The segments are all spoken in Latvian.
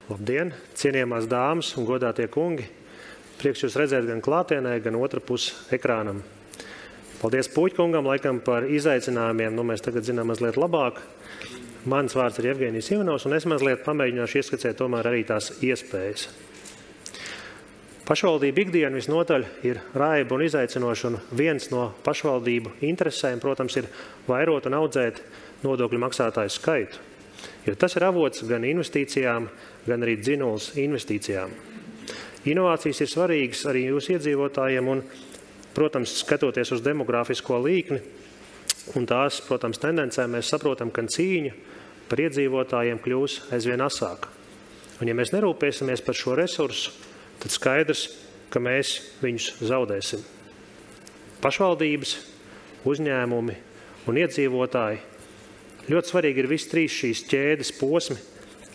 Labdien, cienījamās dāmas un godātie kungi. Prieks jūs redzēt gan klātienē, gan otra pus ekrānam. Paldies Puķkungam laikam par izaicinājumiem, mēs tagad zinām mazliet labāk. Mans vārds ir Jevgenijs Ivanovs, un es mazliet pamēģināšu ieskicēt tomēr arī tās iespējas. Pašvaldība ikdiena visnotaļ ir raiba un izaicinoša, un viens no pašvaldību interesēm, protams, ir vairot un audzēt nodokļu maksātāju skaitu. Jo tas ir avots gan investīcijām, gan arī dzinuls investīcijām. Inovācijas ir svarīgas arī jūsu iedzīvotājiem un, protams, skatoties uz demografisko līkni un tās, protams, tendencēm, mēs saprotam, ka cīņa par iedzīvotājiem kļūs aizvien asāka. Un ja mēs nerūpēsimies par šo resursu, tad skaidrs, ka mēs viņus zaudēsim. Pašvaldības, uzņēmumi un iedzīvotāji. Ļoti svarīgi ir visi trīs šīs ķēdes posmi,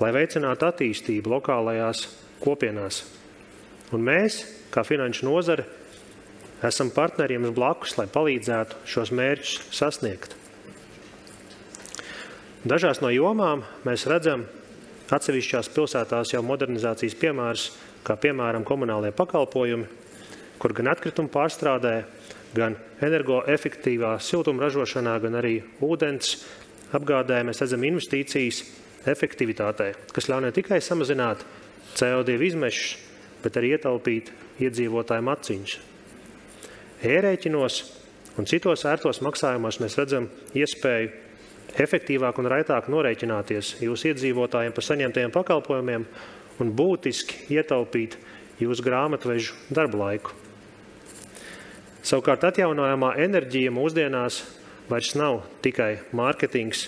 lai veicinātu attīstību lokālajās kopienās. Un mēs, kā finanšu nozare, esam partneriem blakus, lai palīdzētu šos mērķus sasniegt. Dažās no jomām mēs redzam atsevišķās pilsētās jau modernizācijas piemērus, kā piemēram komunālie pakalpojumi, kur gan atkritumu pārstrādē, gan energoefektīvā siltuma ražošanā, gan arī ūdens apgādē mēs redzam investīcijas efektivitātē, kas ļauj ne tikai samazināt CO2 izmešus, bet arī ietaupīt iedzīvotāju maciņus. E-rēķinos un citos ērtos maksājumos mēs redzam iespēju efektīvāk un raitāk norēķināties jūsu iedzīvotājiem par saņemtajiem pakalpojumiem un būtiski ietaupīt jūsu grāmatvežu darba laiku. Savukārt atjaunojamā enerģija mūsdienās vairs nav tikai mārketings,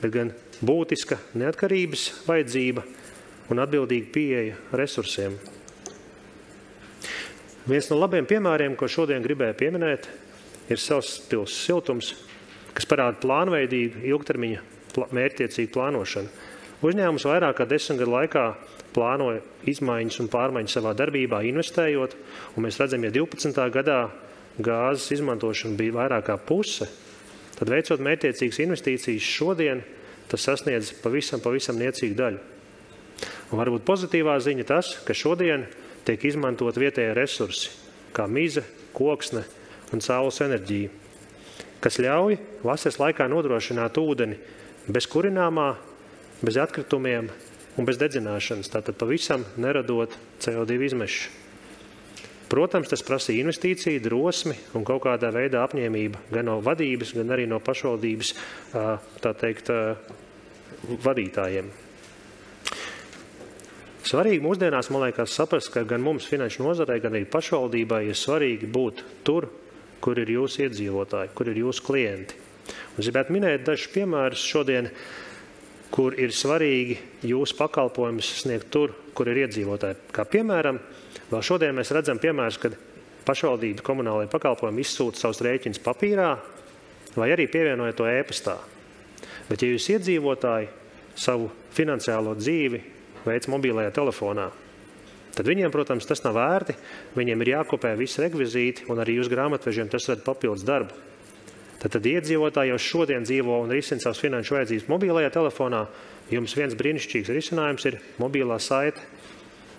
bet gan būtiska neatkarības vajadzība un atbildīga pieeja resursiem. Viens no labiem piemēriem, ko šodien gribēju pieminēt, ir Savspils siltums, kas parāda plānveidīgu ilgtermiņa mērķtiecīgu plānošanu. Uzņēmums vairāk kā 10 gadu laikā plānoja izmaiņas un pārmaiņas savā darbībā investējot, un mēs redzam, ja 12. gadā gāzes izmantošana bija vairāk kā puse, tad veicot mērķtiecīgas investīcijas šodien, tas sasniedz pavisam niecīgu daļu. Un varbūt pozitīvā ziņa tas, ka šodien tiek izmantot vietējie resursi, kā mize, koksne un saules enerģija, kas ļauj vasaras laikā nodrošināt ūdeni bez kurināmā, bez atkritumiem un bez dedzināšanas, tātad pavisam neradot CO2 izmešus. Protams, tas prasīja investīciju, drosmi un kaut kādā veidā apņēmība gan no vadības, gan arī no pašvaldības, tā teikt, vadītājiem. Svarīgi mūsdienās, man liekas, saprast, ka gan mums finanšu nozarei, gan arī pašvaldībai ir svarīgi būt tur, kur ir jūsu iedzīvotāji, kur ir jūsu klienti. Un es gribētu minēt dažus piemērus šodien, kur ir svarīgi jūsu pakalpojumus sniegt tur, kur ir iedzīvotāji. Kā piemēram, vēl šodien mēs redzam piemērus, kad pašvaldība komunālajie pakalpojumi izsūta savus rēķinus papīrā vai arī pievienoja to e-pastā. Bet ja jūs iedzīvotāji savu finansiālo dzīvi veic mobilajā telefonā, tad viņiem, protams, tas nav vērti, viņiem ir jākopē visi rekvizīti un arī jūs grāmatvežiem tas rada papildus darbu. Tad iedzīvotāji jau šodien dzīvo un risina savas finanšu vajadzības mobilajā telefonā. Jums viens brīnišķīgs risinājums ir mobilā saite,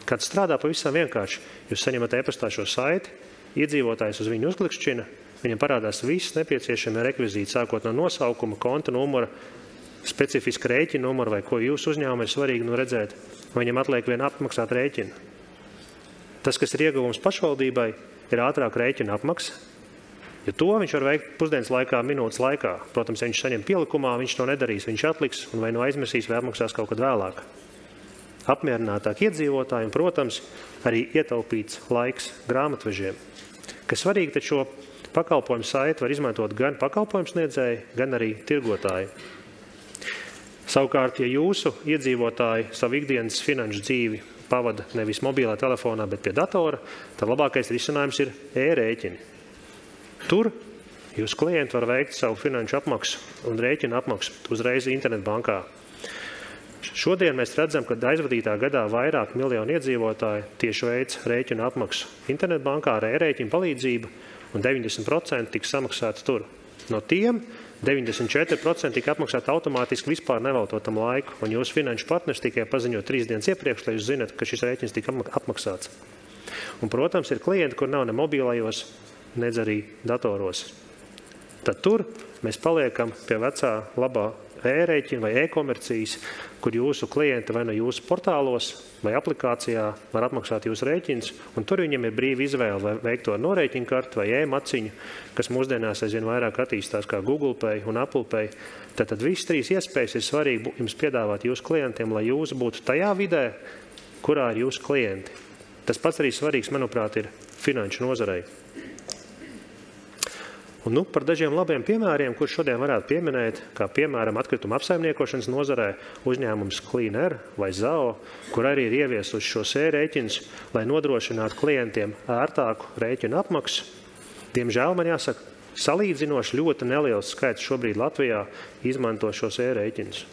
kad strādā pavisam vienkārši. Jūs saņemat e-pastā šo saiti, iedzīvotājs uz viņu uzklikšķina, viņam parādās viss nepieciešamie rekvizīti, sākot no nosaukuma, konta numura, specifiska rēķina numura vai ko jūsu uzņēmumam ir svarīgi redzēt, viņam atliek vien apmaksāt rēķinu. Tas, kas ir ieguvums pašvaldībai, ir ātrāk rēķina apmaksa, jo to viņš var veikt pusdienas laikā, minūtes laikā. Protams, ja viņš saņem pielikumā, viņš to nedarīs, viņš atliks un vai no aizmirsīs vai apmaksās kaut kad vēlāk. Apmierinātāk iedzīvotāji un, protams, arī ietaupīts laiks grāmatvežiem. Kas svarīgi, tad šo pakalpojumu saiti var izmantot gan pakalpojumu sniedzēji, gan arī tirgotāji. Savukārt, ja jūsu iedzīvotāji savu ikdienas finanšu dzīvi pavada nevis mobilā telefonā, bet pie datora, tad labākais risinājums ir e-rēķini. Tur jūs klienti var veikt savu finanšu apmaksu un rēķinu apmaksu uzreiz internetbankā. Šodien mēs redzam, ka aizvadītā gadā vairāk miljonu iedzīvotāji tieši veic rēķinu apmaksu internetbankā ar e-rēķinu palīdzību un 90% tiks samaksāts tur. No tiem 94% tika apmaksāti automātiski vispār neveltotam laiku, un jūsu finanšu partners tikai paziņo 3 dienas iepriekš, lai jūs zinat, ka šis rēķins tika apmaksāts. Un, protams, ir klienti, kur nav ne mobilajos, nedz arī datoros. Tad tur mēs paliekam pie vecā labā e-rēķina vai e-komercijas, kur jūsu klienti vai no jūsu portālos vai aplikācijā var apmaksāt jūsu rēķinus, un tur viņiem ir brīva izvēle vai veikt to norēķinu karti vai e-maciņu, kas mūsdienās aizvien vairāk attīstās kā Google Pay un Apple Pay. Tad visas 3 iespējas ir svarīgi jums piedāvāt jūsu klientiem, lai jūs būtu tajā vidē, kurā ir jūsu klienti. Tas pats arī svarīgs, manuprāt, ir finanšu nozarei. Un par dažiem labiem piemēriem, kurus šodien varētu pieminēt, kā piemēram atkrituma apsaimniekošanas nozarē uzņēmums Clean Air vai ZAO, kur arī ir ieviesuši šos e-rēķinus, lai nodrošinātu klientiem ērtāku rēķinu apmaksu. Diemžēl man jāsaka, salīdzinoši ļoti neliels skaits šobrīd Latvijā izmanto šos e-rēķinus,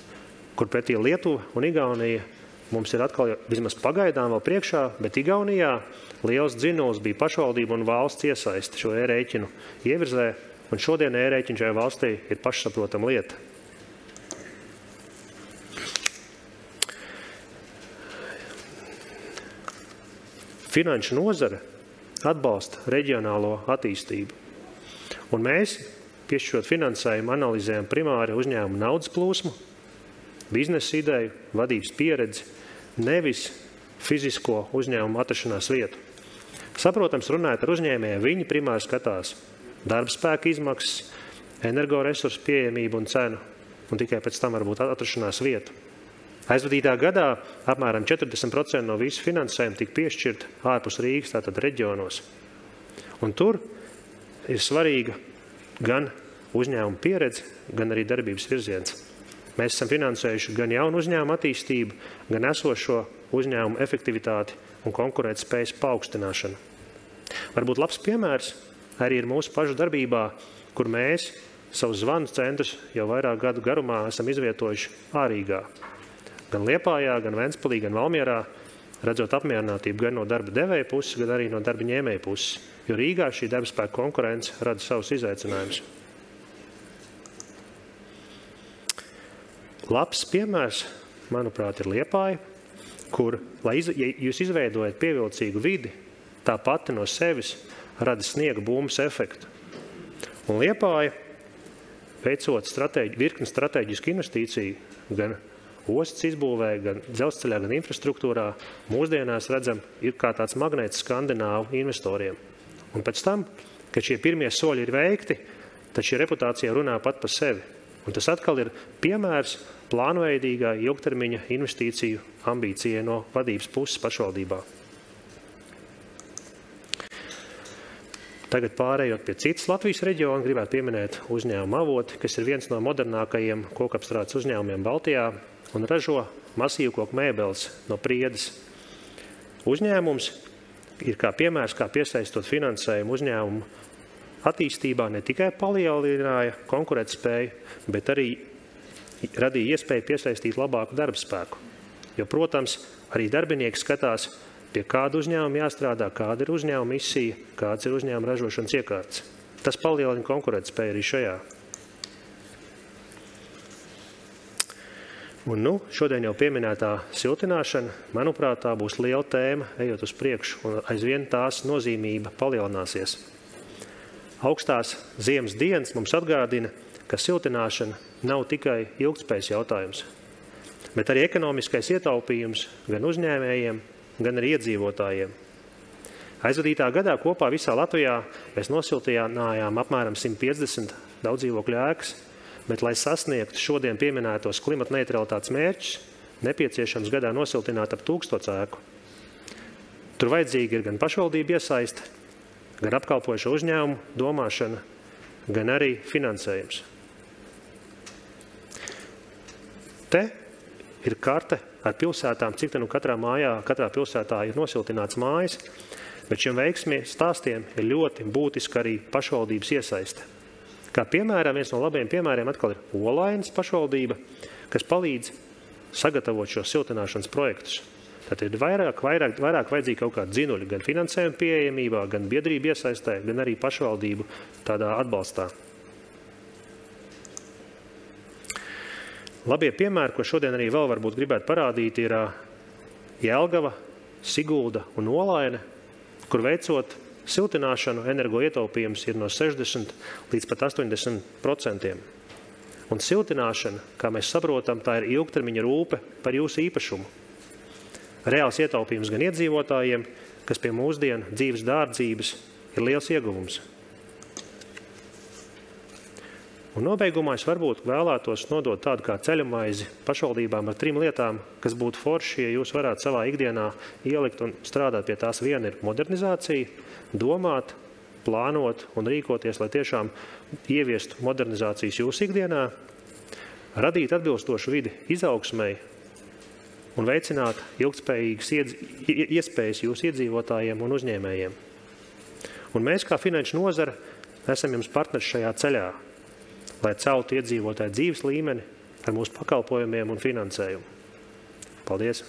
kur pretī Lietuva un Igaunija mums ir atkal vismaz pagaidām vēl priekšā, bet Igaunijā liels dzinuls bija pašvaldība un valsts iesaisti šo e-rēķinu ievirzē, un šodien e-rēķini šajā valstī ir pašsaprotama lieta. Finanšu nozare atbalsta reģionālo attīstību, un mēs, piešķirot finansējumu, analizējam primāri uzņēmumu naudas plūsmu, biznesa ideju, vadības pieredzi, nevis fizisko uzņēmumu atrašanās vietu. Saprotams, runājot ar uzņēmējiem, viņi primāri skatās darba spēka izmaksas, energoresursu pieejamību un cenu, un tikai pēc tam varbūt atrašanās vietu. Aizvadītā gadā apmēram 40% no visu finansējumu tika piešķirt ārpus Rīgas, tātad reģionos. Un tur ir svarīga gan uzņēmuma pieredze, gan arī darbības virziens. Mēs esam finansējuši gan jaunu uzņēmumu attīstību, gan esošo uzņēmumu efektivitāti un konkurētspējas paaugstināšanu. Varbūt labs piemērs arī ir mūsu pašu darbībā, kur mēs savus zvanu centrus jau vairāk gadu garumā esam izvietojuši ārīgā. Gan Liepājā, gan Ventspilī, gan Valmierā, redzot apmierinātību gan no darba devēja puses, gan arī no darba ņēmēja puses, jo Rīgā šī darba spēka konkurence rada savus izaicinājumus. Labs piemērs, manuprāt, ir Liepāja, kur, ja jūs izveidojat pievilcīgu vidi, tā pati no sevis rada sniega bumbas efektu. Un Liepāja, veicot virkni strateģisku investīciju, gan ostas izbūvē, gan dzelzceļā, gan infrastruktūrā, mūsdienās redzam, ir kā tāds magnēts skandināvu investoriem. Un pēc tam, kad šie pirmie soļi ir veikti, tad šī reputācija runā pat par sevi. Un tas atkal ir piemērs plānveidīgā ilgtermiņa investīciju ambīcijai no vadības puses pašvaldībā. Tagad pārējot pie citas Latvijas reģiona, gribētu pieminēt uzņēmumu Avoti, kas ir viens no modernākajiem kokapstrādes uzņēmumiem Baltijā un ražo masīvu koku mēbeles no Priedes. Uzņēmums ir kā piemērs, kā piesaistot finansējumu uzņēmumu attīstībā ne tikai palielināja konkurētspēju, bet arī radīja iespēju piesaistīt labāku darba spēku. Jo, protams, arī darbinieki skatās, pie kāda uzņēmuma jāstrādā, kāda ir uzņēmuma misija, kāds ir uzņēmuma ražošanas iekārts. Tas palielina konkurētspēju arī šajā. Un šodien jau pieminētā siltināšana, manuprāt, tā būs liela tēma, ejot uz priekšu, un aizvien tās nozīmība palielināsies. Augstās ziemas dienas mums atgādina, ka siltināšana nav tikai ilgtspējas jautājums, bet arī ekonomiskais ietaupījums gan uzņēmējiem, gan arī iedzīvotājiem. Aizvadītā gadā kopā visā Latvijā mēs nosiltinājām apmēram 150 daudzdzīvokļu ēkas, bet, lai sasniegtu šodien pieminētos klimata neutralitātes mērķus, nepieciešams gadā nosiltināt ap 1000 ēku. Tur vajadzīgi ir gan pašvaldība iesaiste, gan apkalpojošo uzņēmumu domāšana, gan arī finansējums. Te ir karte ar pilsētām, cik te katrā mājā, katrā pilsētā ir nosiltināts mājas, bet šiem veiksmiem stāstiem ir ļoti būtiska arī pašvaldības iesaiste. Kā piemēram, viens no labiem piemēriem atkal ir Olainas pašvaldība, kas palīdz sagatavot šos siltināšanas projektus. Tad ir vairāk vajadzīgi kaut kādi dzinuļi, gan finansējuma pieejamībā, gan biedrību iesaistē, gan arī pašvaldību tādā atbalstā. Labie piemēri, ko šodien arī vēl varbūt gribētu parādīt, ir Jelgava, Sigulda un Olaine, kur veicot siltināšanu energoietaupījums ir no 60 līdz pat 80%. Un siltināšana, kā mēs saprotam, tā ir ilgtermiņa rūpe par jūsu īpašumu. Reāls ietaupījums gan iedzīvotājiem, kas pie mūsdienu dzīves dārdzības ir liels ieguvums. Un nobeigumā es varbūt vēlētos nodot tādu kā ceļamaizi pašvaldībām ar 3 lietām, kas būtu forši, ja jūs varētu savā ikdienā ielikt un strādāt pie tās. Viena ir modernizācija, domāt, plānot un rīkoties, lai tiešām ieviestu modernizācijas jūsu ikdienā, radīt atbilstošu vidi izaugsmei un veicināt ilgtspējīgas iespējas jūsu iedzīvotājiem un uzņēmējiem. Un mēs kā finanšu nozara esam jums partneri šajā ceļā, lai celtu iedzīvotāju dzīves līmeni ar mūsu pakalpojumiem un finansējumu. Paldies!